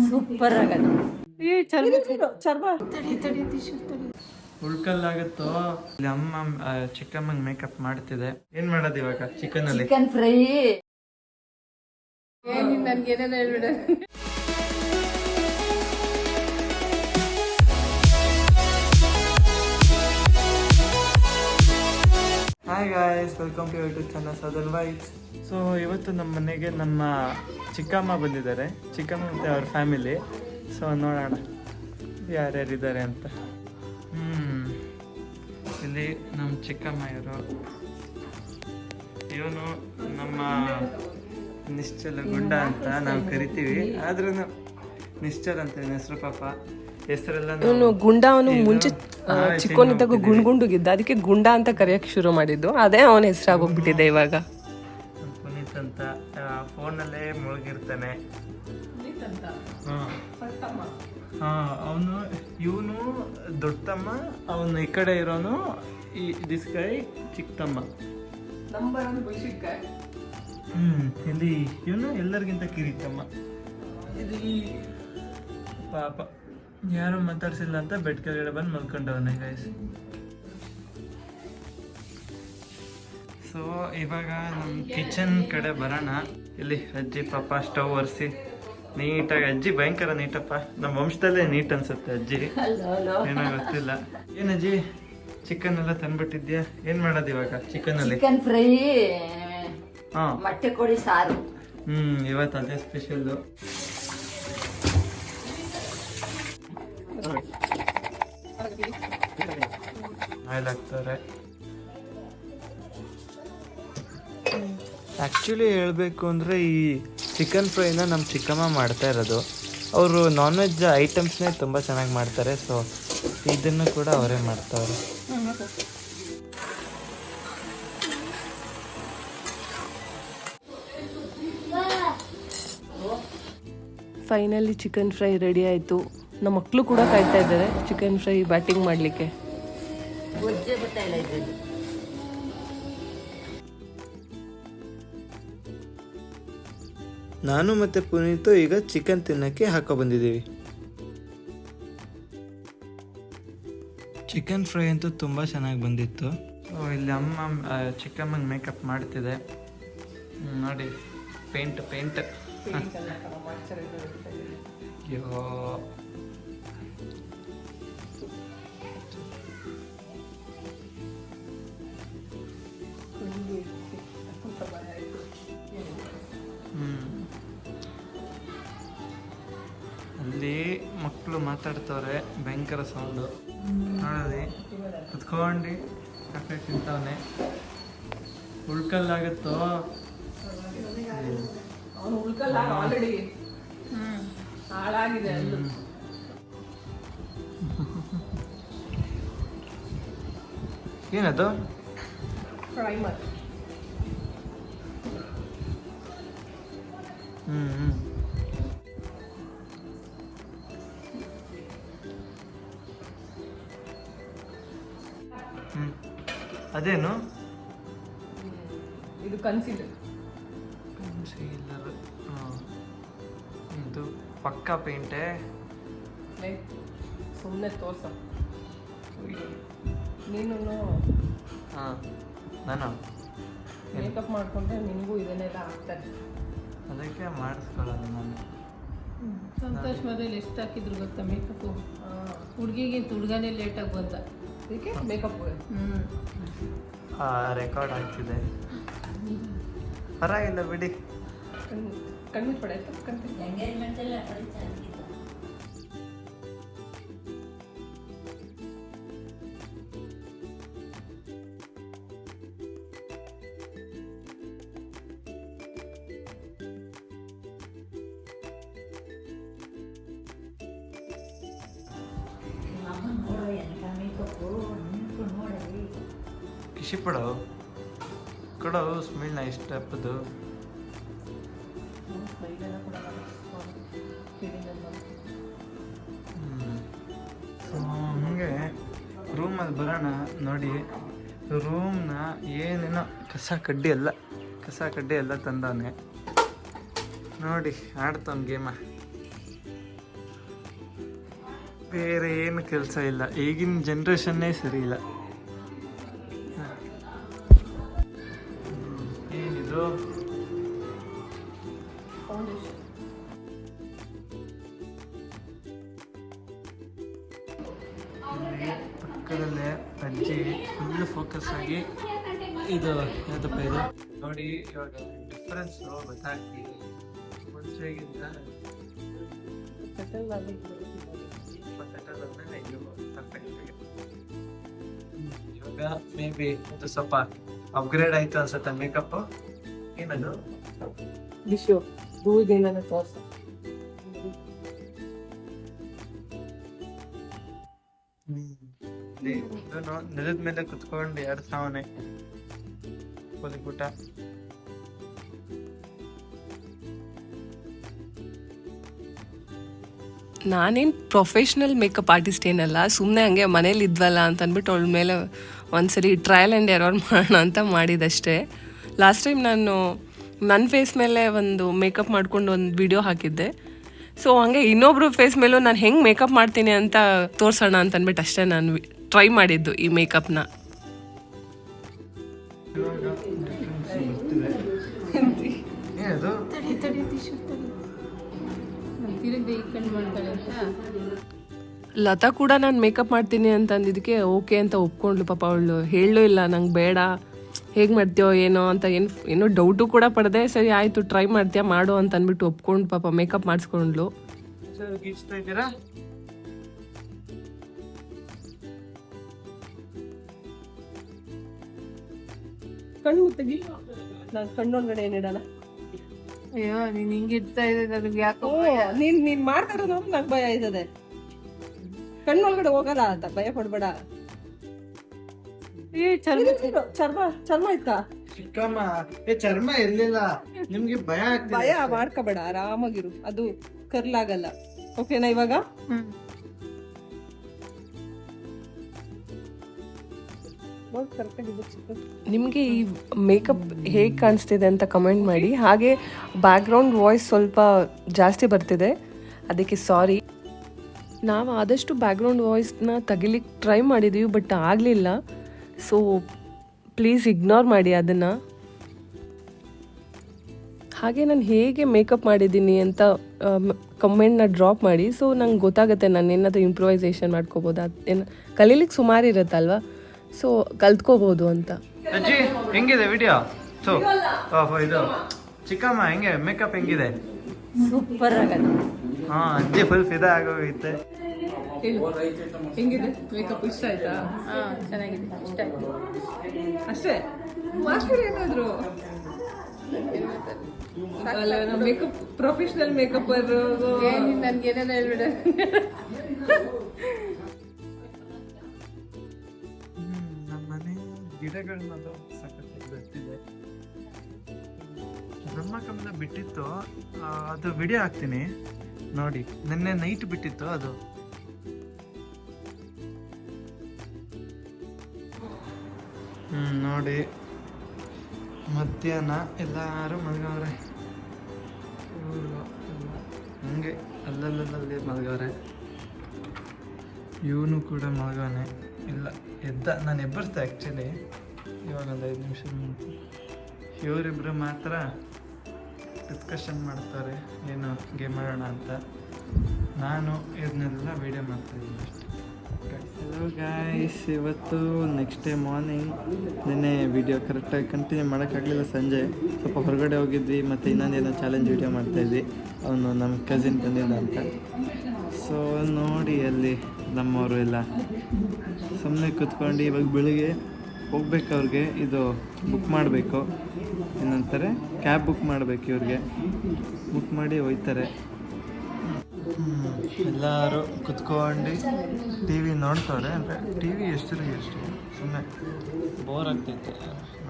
Super ಆಗದು. ಚರ್ಮ ಉಳ್ಕಲ್ಲಾಗತ್ತೋ. ಇಲ್ಲಿ ಅಮ್ಮ ಚಿಕ್ಕಮ್ಮಂಗ್ ಮೇಕಪ್ ಮಾಡ್ತಿದೆ. ಏನ್ ಮಾಡೋದು ಇವಾಗ? ಚಿಕನ್ ಅಲ್ಲಿ ಚಿಕನ್ ಫ್ರೈ. ನನ್ಗೇನೇನು ಹೇಳ್ಬಿಡ. Hi guys, welcome to YouTube channel Southern Vibes. So ಇವತ್ತು ನಮ್ಮ ಮನೆಗೆ ನಮ್ಮ ಚಿಕ್ಕಮ್ಮ ಬಂದಿದ್ದಾರೆ, ಚಿಕ್ಕಮ್ಮ ಮತ್ತು ಅವ್ರ ಫ್ಯಾಮಿಲಿ. ಸೊ ನೋಡೋಣ ಯಾರ್ಯಾರಿದ್ದಾರೆ ಅಂತ. ಇಲ್ಲಿ ನಮ್ಮ ಚಿಕ್ಕಮ್ಮ ಇವನು ನಮ್ಮ ನಿಶ್ಚಲ ಗುಂಡ ಅಂತ ನಾವು ಕರಿತೀವಿ, ಆದ್ರೂ ನಿಶ್ಚಲ್ ಅಂತ ಹೆಸರು. ಪಾಪ ಹೆಸರೆಲ್ಲ ಗುಂಡ. ಅವನು ಮುಂಚೆ ಚಿಕ್ಕವನಿದ್ದಾಗ ಗುಂಡುಗಿದ್ದ, ಅದಕ್ಕೆ ಗುಂಡ ಅಂತ ಕರೆಯಕ್ಕೆ ಶುರು ಮಾಡಿದ್ದು. ಅದೇ ಅವನ ಹೆಸರಾಗೋಗ್ಬಿಟ್ಟಿದೆ ಇವಾಗ. ಪುನೀತ್ ಅಂತ. ಫೋನಲ್ಲೇ ಮುಳುಗಿರ್ತಾನೆ. ಅವನು ಇವನು ದೊಡ್ಡಮ್ಮ, ಅವನು ಈ ಕಡೆ ಇರೋನು ಈ ದಿಸ್ ಗೈ ಚಿಕ್ಕಮ್ಮ. ಇಲ್ಲಿ ಇವನು ಎಲ್ಲರಿಗಿಂತ ಕಿರಿತಮ್ಮ. ಇದು ಈ ಪಾಪ ಯಾರು ಮಾತಾಡ್ಸಿಲ್ಲ ಅಂತ ಬೆಡ್ ಕೆಳಗಡೆ ಬಂದು ಮಲ್ಕೊಂಡವನೇ ಗೈಸ್. ಸೊ ಇವಾಗ ನಮ್ಮ ಕಿಚನ್ ಕಡೆ ಬರೋಣ. ಇಲ್ಲಿ ಅಜ್ಜಿ ಪಾಪ ಸ್ಟವ್ ಒರೆಸಿ ನೀಟಾಗಿ. ಅಜ್ಜಿ ಭಯಂಕರ ನೀಟಪ್ಪ, ನಮ್ಮ ವಂಶದಲ್ಲೇ ನೀಟ್ ಅನ್ಸುತ್ತೆ ಅಜ್ಜಿ, ಏನೋ ಗೊತ್ತಿಲ್ಲ. ಏನಜ್ಜಿ ಚಿಕನ್ ಎಲ್ಲ ತಂದ್ಬಿಟ್ಟಿದ್ಯಾ? ಏನ್ ಮಾಡೋದು ಇವಾಗ ಚಿಕನ್ ಅಲ್ಲಿ? ಚಿಕನ್ ಫ್ರೈ, ಹಾ, ಮೊಟ್ಟೆ ಕೋಳಿ ಸಾರು. ಇವತ್ತು ಅದೇ ಸ್ಪೆಷಲ್. ಆಯಿಲ್ ಹಾಕ್ತಾರೆ. ಆ್ಯಕ್ಚುಲಿ ಹೇಳಬೇಕು ಅಂದರೆ ಈ ಚಿಕನ್ ಫ್ರೈನ ನಮ್ಮ ಚಿಕ್ಕಮ್ಮ ಮಾಡ್ತಾ ಇರೋದು. ಅವರು ನಾನ್ ವೆಜ್ ಐಟಮ್ಸ್ನೇ ತುಂಬ ಚೆನ್ನಾಗಿ ಮಾಡ್ತಾರೆ. ಸೊ ಇದನ್ನು ಕೂಡ ಅವರೇ ಮಾಡ್ತಾರೆ. ಫೈನಲಿ ಚಿಕನ್ ಫ್ರೈ ರೆಡಿ ಆಯಿತು. ನಮ್ಮ ಮಕ್ಕಳು ಕೂಡ ಕಾಯ್ತಾ ಇದ್ದಾರೆ ಚಿಕನ್ ಫ್ರೈ ಬ್ಯಾಟಿಂಗ್ ಮಾಡಲಿಕ್ಕೆ. ನಾನು ಮತ್ತು ಪುನೀತು ಈಗ ಚಿಕನ್ ತಿನ್ನೋಕ್ಕೆ ಹಾಕೋ ಬಂದಿದ್ದೀವಿ. ಚಿಕನ್ ಫ್ರೈ ಅಂತೂ ತುಂಬ ಚೆನ್ನಾಗಿ ಬಂದಿತ್ತು. ಸೊ ಇಲ್ಲಿ ಅಮ್ಮ ಚಿಕ್ಕಮ್ಮಂಗೆ ಮೇಕಪ್ ಮಾಡ್ತಿದೆ ನೋಡಿ. ಪೇಂಟ್ ಅಯ್ಯೋ, ಅಲ್ಲಿ ಮಕ್ಕಳು ಮಾತಾಡ್ತವ್ರೆ, ಭಯಂಕರ ಸೌಂಡು ನೋಡೋದಿ. ಕುತ್ಕೊಂಡು ಕಾಫಿ ತಿಂತವನೆ. ಉಳ್ಕಲ್ಲಾಗತ್ತೋ. ಏನದು? ಪ್ರೈಮರ್. ಅದೇನು? ಇದು ಕನ್ಸೀಲರ್. ಇದು ಪಕ್ಕ ಪೇಂಟೇ. ಸುಮ್ಮನೆ ತೋರ್ಸ. ನೀನು ಹಾಂ, ನಾನು ಮೇಕಪ್ ಮಾಡಿಕೊಂಡ್ರೆ ನಿನಗೂ ಇದನ್ನೆಲ್ಲ ಹಾಕ್ತಾರೆ, ಅದಕ್ಕೆ ಮಾಡಿಸ್ಕೊಳ್ಳೋದು ನಾನು. ಸಂತೋಷ್ ಮದುವೆಲಿ ಎಷ್ಟು ಹಾಕಿದ್ರು ಗೊತ್ತಾ ಮೇಕಪ್ಪು? ಹುಡುಗಿಗಿಂತ ಹುಡುಗನೇ ಲೇಟಾಗಿ ಬಂದ, ಅದಕ್ಕೆ ಮೇಕಪ್. ರೆಕಾರ್ಡ್ ಆಗ್ತಿದೆ, ಪರವಾಗಿಲ್ಲ ಬಿಡಿ. ಕಣ್ಣು ಪಡೆಯುತ್ತೆ ಕಂತೀನಿ. ಎಂಗೇಜ್ಮೆಂಟ್ ಎಲ್ಲ ಖುಷಿ ಕೊಡೋ ಸ್ಮೆಲ್ನ ಇಷ್ಟ ಹಬ್ಬದು. ಹಂಗೆ ರೂಮಲ್ಲಿ ಬರೋಣ ನೋಡಿ. ರೂಮ್ನ ಏನೇನೋ ಕಸ ಕಡ್ಡಿ ಎಲ್ಲ ತಂದವನೆ ನೋಡಿ. ಆಡ್ತಾನೆ ಗೇಮ. ಬೇರೆ ಏನು ಕೆಲಸ ಇಲ್ಲ. ಈಗಿನ ಜನ್ರೇಷನ್ನೇ ಸರಿ ಇಲ್ಲ. ಏನಿದು ಪಕ್ಕದಲ್ಲೇ ಅಜ್ಜಿ ಫುಲ್ ಫೋಕಸ್ ಆಗಿ ಇದು ಯಾವ್ದಪ್ಪ ಇದು ನೋಡಿ. ಇವಾಗ ಡಿಫ್ರೆನ್ಸ್ ಗೊತ್ತಾಗ್ತಿದೆ ಮುಂಚೆಗಿಂತ. ಇವಾಗ ಮೇ ಬಿ ಇದು ಸ್ವಲ್ಪ ಅಪ್ಗ್ರೇಡ್ ಆಯ್ತು ಅನ್ಸುತ್ತೆ ಮೇಕಪ್. ಏನದು ಡಿಶು ದೂರದಿಂದ ತೋರ್ಸ. ನೆಲದ ಮೇಲೆ ಕುತ್ಕೊಂಡು ಎರಡು ಸಾವನೆ ಕೊಲಿಗುಟ. ನಾನೇನು ಪ್ರೊಫೆಷ್ನಲ್ ಮೇಕಪ್ ಆರ್ಟಿಸ್ಟ್ ಏನಲ್ಲ, ಸುಮ್ಮನೆ ಹಂಗೆ ಮನೇಲಿ ಇದ್ವಲ್ಲ ಅಂತ ಅಂದ್ಬಿಟ್ಟು ಅವಳ ಮೇಲೆ ಒಂದ್ಸರಿ ಟ್ರಯಲ್ ಆ್ಯಂಡ್ ಎರರ್ ಮಾಡೋಣ ಅಂತ ಮಾಡಿದಷ್ಟೇ. ಲಾಸ್ಟ್ ಟೈಮ್ ನಾನು ನನ್ನ ಫೇಸ್ ಮೇಲೆ ಒಂದು ಮೇಕಪ್ ಮಾಡ್ಕೊಂಡು ಒಂದು ವಿಡಿಯೋ ಹಾಕಿದ್ದೆ. ಸೊ ಹಂಗೆ ಇನ್ನೊಬ್ರು ಫೇಸ್ ಮೇಲೂ ನಾನು ಹೆಂಗೆ ಮೇಕಪ್ ಮಾಡ್ತೀನಿ ಅಂತ ತೋರಿಸೋಣ ಅಂತ ಅಂದ್ಬಿಟ್ಟು ಅಷ್ಟೇ ನಾನು ಟ್ರೈ ಮಾಡಿದ್ದು ಈ ಮೇಕಪ್ನ. ಲತಾ ಕೂಡ ನಾನು ಮೇಕಪ್ ಮಾಡ್ತೀನಿ ಅಂತ ಅಂದಿದ್ದಕ್ಕೆ ಓಕೆ ಅಂತ ಒಪ್ಕೊಂಡ್ಲು. ಪಾಪ ಅವಳು ಹೇಳಲೂ ಇಲ್ಲ ನಂಗೆ ಬೇಡ, ಹೇಗೆ ಮಾಡ್ತೀಯೋ ಏನೋ ಅಂತ ಏನೋ ಡೌಟು ಕೂಡ ಪಡೆದೆ. ಸರಿ ಆಯಿತು ಟ್ರೈ ಮಾಡ್ತೀಯಾ ಮಾಡು ಅಂತ ಅಂದ್ಬಿಟ್ಟು ಒಪ್ಕೊಂಡು ಪಾಪ ಮೇಕಪ್ ಮಾಡಿಸ್ಕೊಂಡ್ಲು. ಕಣ್ಣು ತೆಗಿ, ನಾನು ಕಣ್ಣೊಳಗಡೆ ಏನಿಡಲ್ಲ. ಅಯ್ಯೋ ನೀನ್ ಹಿಂಗಿಡ್ತಾ ಇದೆ ನನಗೆ ಯಾಕೋ ನೀನ್ ಮಾಡ್ತಾ ಇರೋದು ನೋಡಿ ನಂಗೆ ಭಯ ಆಯ್ತದೆ. ಕಣ್ಣೊಳಗಡೆ ಹೋಗಲ್ಲ ಅಂತ ಭಯ ಪಡ್ಬೇಡ. ಚರ್ಮ ಇತ್ತಾ ಚಿಕ್ಕಮ್ಮ? ಚರ್ಮ ಇರ್ಲಿಲ್ಲ, ನಿಮ್ಗೆ ಭಯ ಭಯ ಮಾಡ್ಕೋಬೇಡ, ಆರಾಮಾಗಿರು, ಅದು ಕರ್ಲಾಗಲ್ಲ. ಓಕೆನಾ ಇವಾಗ? ನಿಮಗೆ ಈ ಮೇಕಪ್ ಹೇಗೆ ಕಾಣಿಸ್ತಿದೆ ಅಂತ ಕಮೆಂಟ್ ಮಾಡಿ. ಹಾಗೆ ಬ್ಯಾಕ್ಗ್ರೌಂಡ್ ವಾಯ್ಸ್ ಸ್ವಲ್ಪ ಜಾಸ್ತಿ ಬರ್ತಿದೆ, ಅದಕ್ಕೆ ಸಾರಿ. ನಾವು ಆದಷ್ಟು ಬ್ಯಾಕ್ಗ್ರೌಂಡ್ ವಾಯ್ಸ್ನ ತೆಗಿಲಿಕ್ಕೆ ಟ್ರೈ ಮಾಡಿದ್ದೀವಿ, ಬಟ್ ಆಗಲಿಲ್ಲ. ಸೊ ಪ್ಲೀಸ್ ಇಗ್ನೋರ್ ಮಾಡಿ ಅದನ್ನು. ಹಾಗೆ ನಾನು ಹೇಗೆ ಮೇಕಪ್ ಮಾಡಿದ್ದೀನಿ ಅಂತ ಕಮೆಂಟ್ನ ಡ್ರಾಪ್ ಮಾಡಿ. ಸೊ ನಂಗೆ ಗೊತ್ತಾಗುತ್ತೆ ನಾನು ಏನಾದರೂ ಇಂಪ್ರೂವೈಸೇಷನ್ ಮಾಡ್ಕೋಬೋದಾ, ಏನು ಕಲೀಲಿಕ್ಕೆ ಸುಮಾರು ಇರುತ್ತಲ್ವ, ಸೊ ಕಲ್ತ್ಕೋಬೋದು ಅಂತ. ಅಜ್ಜಿ ಹೆಂಗಿದೆ ವಿಡಿಯೋ? ಸೊ ಇದು ಚಿಕ್ಕಮ್ಮ ಹೆಂಗೆ ಮೇಕಪ್ ಹೆಂಗಿದೆ? ಸೂಪರ್ ಆಗದು. ಹಾ, ಅಜ್ಜಿ ಫುಲ್ ಫಿದಾ ಆಗೋಗೈತೆ. ಹೆಂಗಿದೆ ಮೇಕಪ್? ಇಷ್ಟ ಆಯ್ತಾ? ಚೆನ್ನಾಗಿದೆ, ಇಷ್ಟ ಆಯ್ತು ಅಷ್ಟೇ. ಮಾಡ್ತೀರಿ ಏನಾದ್ರು? ಮೇಕಪ್ ಪ್ರೊಫೆಷನಲ್ ಮೇಕಪ್ಪರ್ ನನ್ಗೆ ಏನೇನು ಹೇಳ್ಬಿಡ. ನಮ್ಮನೆ ಗಿಡಗಳನ್ನದು ಸಖತ್ತಾಗಿ ಬರ್ತಿದೆ. ಬ್ರಹ್ಮ ಕಮಲ ಬಿಟ್ಟಿತ್ತು, ಅದು ವಿಡಿಯೋ ಹಾಕ್ತೀನಿ ನೋಡಿ. ನಿನ್ನೆ ನೈಟ್ ಬಿಟ್ಟಿತ್ತು ಅದು. ನೋಡಿ ಮಧ್ಯಾಹ್ನ ಎಲ್ಲರೂ ಮಲಗವ್ರೆ. ಹಂಗೆ ಅಲ್ಲಲ್ಲಲ್ಲಿ ಮಲಗವ್ರೆ. ಇವನು ಕೂಡ ಮಲಗವನೆ. ಇಲ್ಲ ಎದ್ದ, ನಾನು ಎಬ್ಬರಿಸ್ದೆ ಆ್ಯಕ್ಚುಲಿ ಇವಾಗ ಒಂದು 5 ನಿಮಿಷದ ಮುಂಚೆ. ಇವರಿಬ್ಬರು ಮಾತ್ರ ಡಿಸ್ಕಷನ್ ಮಾಡ್ತಾರೆ ಏನು ಗೇಮ್ ಆಡೋಣ ಅಂತ. ನಾನು ಇದನ್ನೆಲ್ಲ ವೀಡಿಯೋ ಮಾಡ್ತಾಯಿದ್ದೀನಿ ಅಷ್ಟೇ. ಹಲೋ ಗಾಯ್ಸ್, ಇವತ್ತು ನೆಕ್ಸ್ಟ್ ಡೇ ಮಾರ್ನಿಂಗ್. ನಿನ್ನೆ ವೀಡಿಯೋ ಕರೆಕ್ಟಾಗಿ ಕಂಟಿನ್ಯೂ ಮಾಡೋಕ್ಕಾಗಲಿಲ್ಲ, ಸಂಜೆ ಸ್ವಲ್ಪ ಹೊರಗಡೆ ಹೋಗಿದ್ವಿ. ಮತ್ತು ಇನ್ನೊಂದೇನೋ ಚಾಲೆಂಜ್ ವೀಡಿಯೋ ಮಾಡ್ತಾಯಿದ್ವಿ, ಅವನು ನಮ್ಮ ಕಸಿನ್ ಬಂದಿದ್ದ ಅಂತ. ಸೊ ನೋಡಿ ಅಲ್ಲಿ ನಮ್ಮವರು ಎಲ್ಲ ಸುಮ್ಮನೆ ಕೂತ್ಕೊಂಡು ಇವಾಗ ಬೆಳಿಗ್ಗೆ ಹೋಗ್ಬೇಕು. ಅವ್ರಿಗೆ ಇದು ಬುಕ್ ಮಾಡಬೇಕು, ಏನಂತಾರೆ ಕ್ಯಾಬ್ ಬುಕ್ ಮಾಡಬೇಕು. ಇವ್ರಿಗೆ ಬುಕ್ ಮಾಡಿ ಹೋಯ್ತಾರೆ. ಎಲ್ಲರೂ ಕುತ್ಕೊಂಡು ಟಿ ವಿ ನೋಡ್ತವ್ರೆ. ಅಂದರೆ ಟಿ ವಿ ಎಷ್ಟು ಸುಮ್ಮನೆ ಬೋರ್ ಆಗ್ತೈತೆ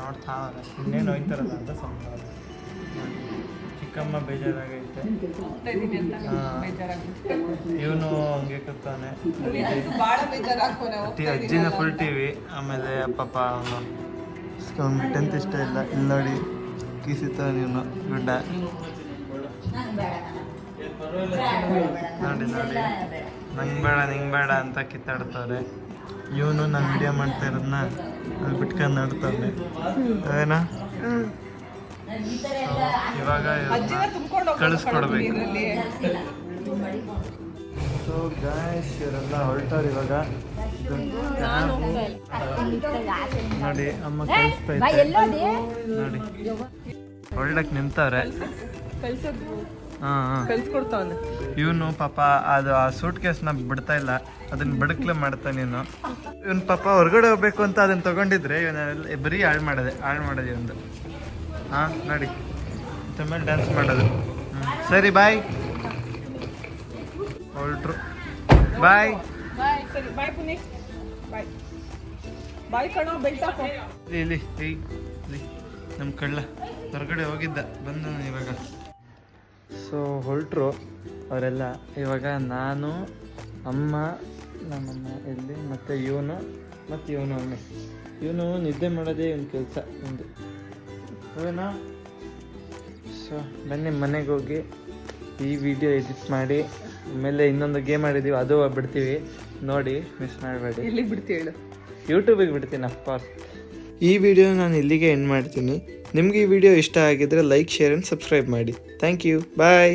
ನೋಡ್ತಾವ್ರೆ. ಇನ್ನೇನು ಹೋಯ್ತಾರಲ್ಲ ಅಂತ ಸುಮ್ಮನೆ. ಚಿಕ್ಕಮ್ಮ ಬೇಜಾರಾಗೈತೆ. ಇವನು ಹಂಗೆ ಕೂತಾನೆ. ಅಜ್ಜಿನ ಫುಲ್ ಟಿ ವಿ. ಆಮೇಲೆ ಪಾಪ ಅವನು 10th ಇಷ್ಟ ಇಲ್ಲ. ಇಲ್ಲಿ ನೋಡಿ ಕೀಸಿತ ನೀನು ಗುಡ್ಡ. ನೋಡಿ ನೋಡಿ ನಂಗೆ ಬೇಡ ನಿಂಗೆ ಬೇಡ ಅಂತ ಕಿತ್ತಾಡ್ತವ್ರೆ. ಇವನು ನಾನು ವಿಡಿಯೋ ಮಾಡ್ತಾ ಇರೋದನ್ನ ಅಲ್ಲಿ ಬಿಟ್ಕೊಂಡು ನೋಡ್ತಾವ್ರೆ ಅದೇನಾ. ಇವಾಗ ಕಳಿಸ್ಕೊಡ್ಬೇಕು. ಸೊ ಗಾಯ್ಸ್ ಇವರೆಲ್ಲ ಹೊರಟವ್ರು ಇವಾಗ. ನೋಡಿ ಅಮ್ಮ ಕಳಿಸ್ತಾ ನೋಡಿ ಹೊರಡಕ್ ನಿಂತವ್ರೆ. ಕಳ್ಸ್ಕೊಡ್ತಾವನೆ ಇವನು ಪಾಪ ಅದು ಆ ಸೂಟ್ ಕೇಸ್ನ ಬಿಡ್ತಾ ಇಲ್ಲ, ಅದನ್ನ ಬಡಕ್ಲೆ ಮಾಡ್ತಾನೆ ಇವನು. ಇವನ್ ಪಾಪ ಹೊರಗಡೆ ಹೋಗ್ಬೇಕು ಅಂತ ಅದನ್ನ ತಗೊಂಡಿದ್ರೆ ಇವನ್ನೆಲ್ಲ ಬರೀ ಹಾಳು ಮಾಡೋದು ಇವನು. ಹಾ ನೋಡಿ ಮೇಲೆ ಡ್ಯಾನ್ಸ್ ಮಾಡೋದು. ಸರಿ ಬಾಯ್ ಹೊರಟ್ರು. ಬಾಯ್ ಇಲ್ಲಿ ನಮ್ಮ ಕಳ್ಳ ಹೊರಗಡೆ ಹೋಗಿದ್ದ ಬಂದ ಇವಾಗ. ಸೊ ಹೊರಟ್ರು ಅವರೆಲ್ಲ. ಇವಾಗ ನಾನು, ಅಮ್ಮ, ನಮ್ಮಮ್ಮ ಎಲ್ಲಿ ಮತ್ತು ಇವನು ಮತ್ತು ಇವನು ಒಮ್ಮೆ ಇವನು ನಿದ್ದೆ ಮಾಡೋದೇ ಇವನ ಕೆಲಸ ಒಂದು ಅವೇನಾ. ಸೊ ಬನ್ನಿ ಮನೆಗೆ ಹೋಗಿ ಈ ವಿಡಿಯೋ ಎಡಿಟ್ ಮಾಡಿ ಆಮೇಲೆ ಇನ್ನೊಂದು ಗೇಮ್ ಆಡಿದ್ದೀವಿ ಅದು ಬಿಡ್ತೀವಿ ನೋಡಿ, ಮಿಸ್ ಮಾಡಬೇಡಿ. ಎಲ್ಲಿಗೆ ಬಿಡ್ತೀವಿ ಹೇಳು? ಯೂಟ್ಯೂಬಿಗೆ ಬಿಡ್ತೀನಿ ಅಫ್ಕೋರ್ಸ್. ಈ ವಿಡಿಯೋ ನಾನು ಇಲ್ಲಿಗೆ ಎಂಡ್ ಮಾಡ್ತೀನಿ. ನಿಮಗೆ ಈ ವಿಡಿಯೋ ಇಷ್ಟ ಆಗಿದ್ರೆ ಲೈಕ್, ಶೇರ್ ಆ್ಯಂಡ್ ಸಬ್ಸ್ಕ್ರೈಬ್ ಮಾಡಿ. Thank you, bye.